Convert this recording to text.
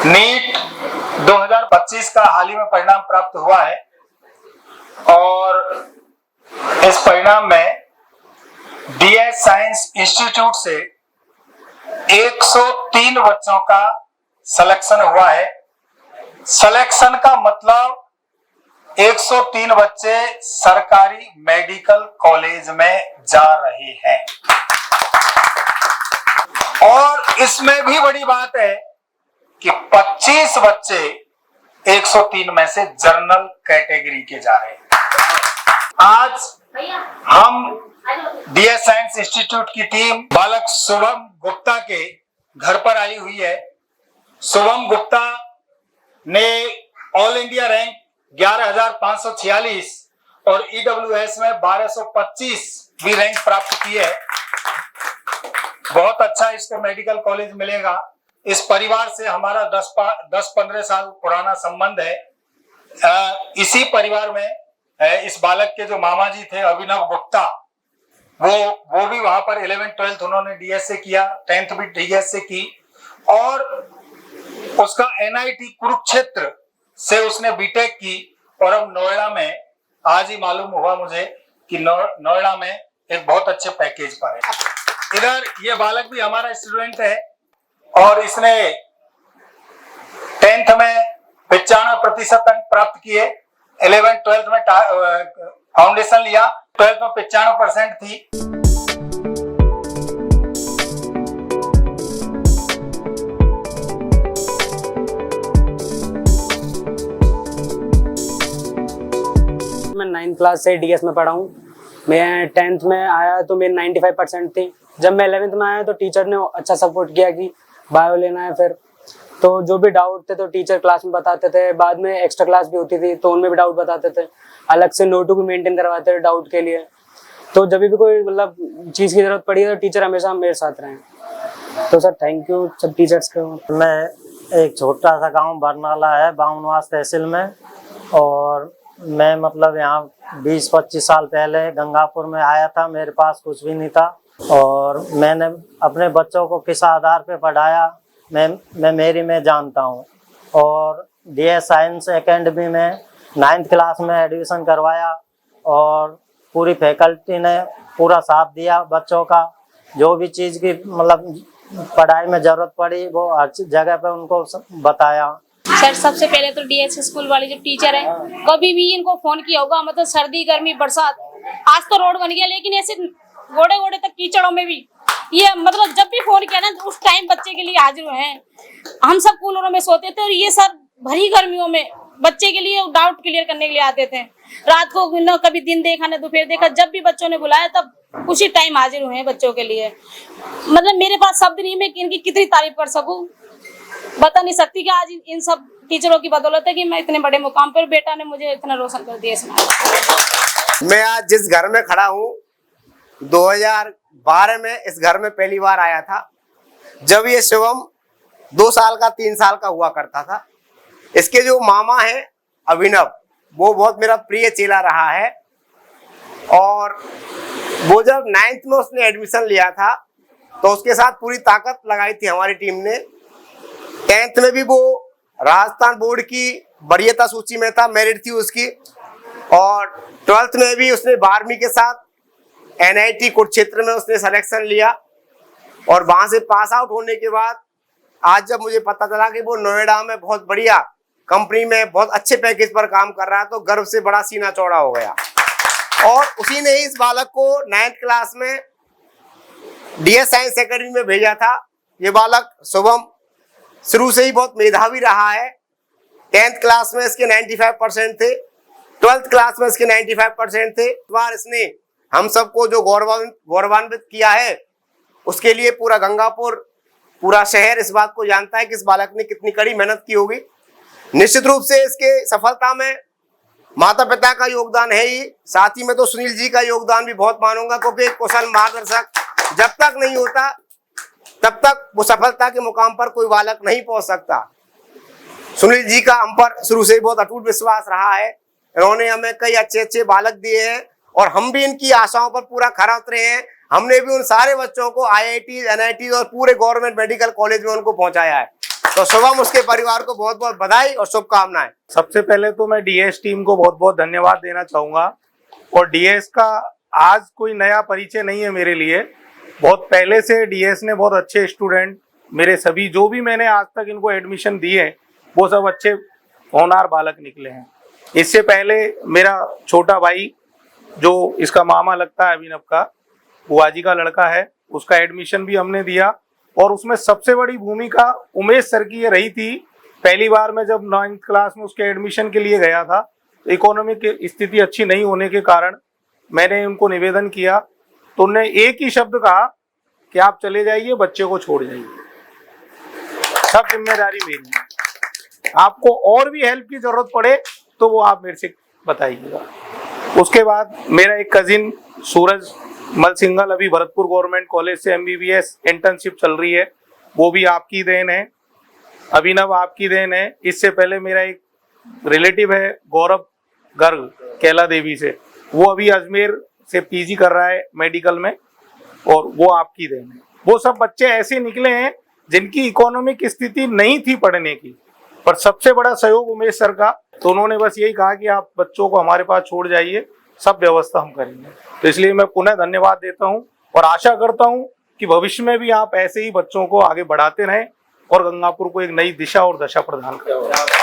NEET 2025 का हाल ही में परिणाम प्राप्त हुआ है और इस परिणाम में डीएस साइंस इंस्टीट्यूट से 103 बच्चों का सिलेक्शन हुआ है। सिलेक्शन का मतलब 103 बच्चे सरकारी मेडिकल कॉलेज में जा रहे हैं। और इसमें भी बड़ी बात है कि 25 बच्चे 103 में से जनरल कैटेगरी के जा रहे हैं। आज हम डीएस साइंस इंस्टीट्यूट की टीम बालक शुभम गुप्ता के घर पर आई हुई है। शुभम गुप्ता ने ऑल इंडिया रैंक 11,546 और ईडब्ल्यूएस में 1225 भी रैंक प्राप्त की है। बहुत अच्छा इसको मेडिकल कॉलेज मिलेगा। इस परिवार से हमारा 10-15 साल पुराना संबंध है। इसी परिवार में इस बालक के जो मामा जी थे अभिनव गुप्ता, वो भी वहां पर 11th-12th उन्होंने डीएस से किया, 10th भी डीएस से की और उसका एनआईटी कुरुक्षेत्र से उसने बीटेक की और अब नोएडा में, आज ही मालूम हुआ मुझे कि नोएडा में एक बहुत अच्छे पैकेज पर है। इधर ये बालक भी हमारा स्टूडेंट है और इसने 10th में 95% अंक प्राप्त किए, 11th-12th में फाउंडेशन लिया, 12th में 95% थी। मैं 9th क्लास से डीएस में पढ़ा हूँ। मैं 10th में आया तो मेरी 95% थी। जब मैं 11th में आया तो टीचर ने अच्छा सपोर्ट किया कि बायो लेना है। फिर तो जो भी डाउट थे तो टीचर क्लास में बताते थे। बाद में एक्स्ट्रा क्लास भी होती थी तो उनमें भी डाउट बताते थे। अलग से नोटबुक भी मेंटेन करवाते थे डाउट के लिए। तो जब भी कोई मतलब चीज़ की जरूरत पड़ी है तो टीचर हमेशा मेरे साथ रहे। तो सर थैंक यू सब टीचर्स को। मैं एक छोटा सा गांव बरनाला है बामनवास तहसील में, और मैं मतलब यहाँ 20-25 साल पहले गंगापुर में आया था। मेरे पास कुछ भी नहीं था और मैंने अपने बच्चों को किस आधार पे पढ़ाया मैं मेरी में जानता हूँ। और डीएस साइंस एकेडमी में 9th क्लास में एडमिशन करवाया और पूरी फैकल्टी ने पूरा साथ दिया बच्चों का। जो भी चीज़ की मतलब पढ़ाई में ज़रूरत पड़ी वो हर जगह पे उनको बताया। सर सबसे पहले तो डीएस स्कूल वाले जो टीचर है, कभी भी इनको फोन किया होगा, मतलब सर्दी गर्मी बरसात, आज तो रोड बन गया लेकिन ऐसे गोड़े गोड़े तक कीचड़ों में भी ये मतलब जब भी फोन किया ना उस टाइम बच्चे के लिए हाजिर हुए हैं। हम सब कूलरों में सोते थे और ये सर भरी गर्मियों में बच्चे के लिए डाउट क्लियर करने के लिए आते थे। रात को न कभी दिन देखा न दोपहर देखा, जब भी बच्चों ने बुलाया तब उसी टाइम हाजिर हुए हैं बच्चों के लिए। मतलब मेरे पास शब्द नहीं, मैं इनकी कितनी तारीफ कर सकूं, बता नहीं सकती कि आज इन सब टीचरों की बदौलत है कि मैं इतने बड़े मुकाम पर, बेटा ने मुझे इतना रोशन कर दिया इसमें। मैं आज जिस घर में खड़ा हूँ 2012 में इस घर में पहली बार आया था, जब ये शुभम 2 साल का 3 साल का हुआ करता था। इसके जो मामा हैं अभिनव, वो बहुत मेरा प्रिय चेला रहा है और वो जब 9th में उसने एडमिशन लिया था तो उसके साथ पूरी ताकत लगाई थी हमारी टीम ने। 10th में भी वो राजस्थान बोर्ड की वरीयता सूची में था, मेरिट थी उसकी। और 12th में भी उसने 12वीं के साथ एनआईटी कुरुक्षेत्र में उसने सिलेक्शन लिया और वहां से पास आउट होने के बाद आज जब मुझे पता चला कि वो नोएडा में बहुत बढ़िया कंपनी में बहुत अच्छे पैकेज पर काम कर रहा है तो गर्व से बड़ा सीना चौड़ा हो गया। और उसी ने ही इस बालक को 9th क्लास में डीएस साइंस एकेडमी में भेजा था। ये बालक शुभम शुरू से ही बहुत मेधावी रहा है। 10th क्लास में इसके 95% थे, 12th क्लास में इसके 95% थे। इस बार इसने हम सबको जो गौरवान्वित किया है उसके लिए पूरा गंगापुर, पूरा शहर इस बात को जानता है कि इस बालक ने कितनी कड़ी मेहनत की होगी। निश्चित रूप से इसके सफलता में माता पिता का योगदान है ही, साथ ही में तो सुनील जी का योगदान भी बहुत मानूंगा, क्योंकि कुशल मार्गदर्शक जब तक नहीं होता तब तक वो सफलता के मुकाम पर कोई बालक नहीं पहुंच सकता। सुनील जी का हम पर शुरू से ही बहुत अटूट विश्वास रहा है। इन्होंने हमें कई अच्छे अच्छे बालक दिए हैं और हम भी इनकी आशाओं पर पूरा खरा उतरे हैं। हमने भी उन सारे बच्चों को IIT, NIT और पूरे गवर्नमेंट मेडिकल कॉलेज में उनको पहुंचाया है। तो शुभम उसके परिवार को बहुत बहुत बधाई और शुभकामनाएं। सबसे पहले तो मैं डीएस टीम को बहुत बहुत धन्यवाद देना चाहूँगा। और डीएस का आज कोई नया परिचय नहीं है मेरे लिए, बहुत पहले से डीएस ने बहुत अच्छे स्टूडेंट, मेरे सभी जो भी मैंने आज तक इनको एडमिशन दिए वो सब अच्छे होनहार बालक निकले हैं। इससे पहले मेरा छोटा भाई जो इसका मामा लगता है अभिनव का, बुआ जी का लड़का है, उसका एडमिशन भी हमने दिया। और उसमें सबसे बड़ी भूमिका उमेश सर की ये रही थी। पहली बार मैं जब 9th क्लास में उसके एडमिशन के लिए गया था तो इकोनॉमिक स्थिति अच्छी नहीं होने के कारण मैंने उनको निवेदन किया तो उन्होंने एक ही शब्द कहा कि आप चले जाइए, बच्चे को छोड़ जाइए, सब जिम्मेदारी मेरी है, आपको और भी हेल्प की जरूरत पड़े तो वो आप मेरे से बताइएगा। उसके बाद मेरा एक कजिन सूरज मल सिंघल अभी भरतपुर गवर्नमेंट कॉलेज से MBBS इंटर्नशिप चल रही है, वो भी आपकी देन है। अभिनव आपकी देन है। इससे पहले मेरा एक रिलेटिव है गौरव गर्ग कैला देवी से, वो अभी अजमेर से PG कर रहा है मेडिकल में, और वो आपकी देन है। वो सब बच्चे ऐसे निकले हैं जिनकी इकोनॉमिक स्थिति नहीं थी पढ़ने की, पर सबसे बड़ा सहयोग उमेश सर का। तो उन्होंने बस यही कहा कि आप बच्चों को हमारे पास छोड़ जाइए, सब व्यवस्था हम करेंगे। तो इसलिए मैं पुनः धन्यवाद देता हूं और आशा करता हूं कि भविष्य में भी आप ऐसे ही बच्चों को आगे बढ़ाते रहें और गंगापुर को एक नई दिशा और दशा प्रदान करें।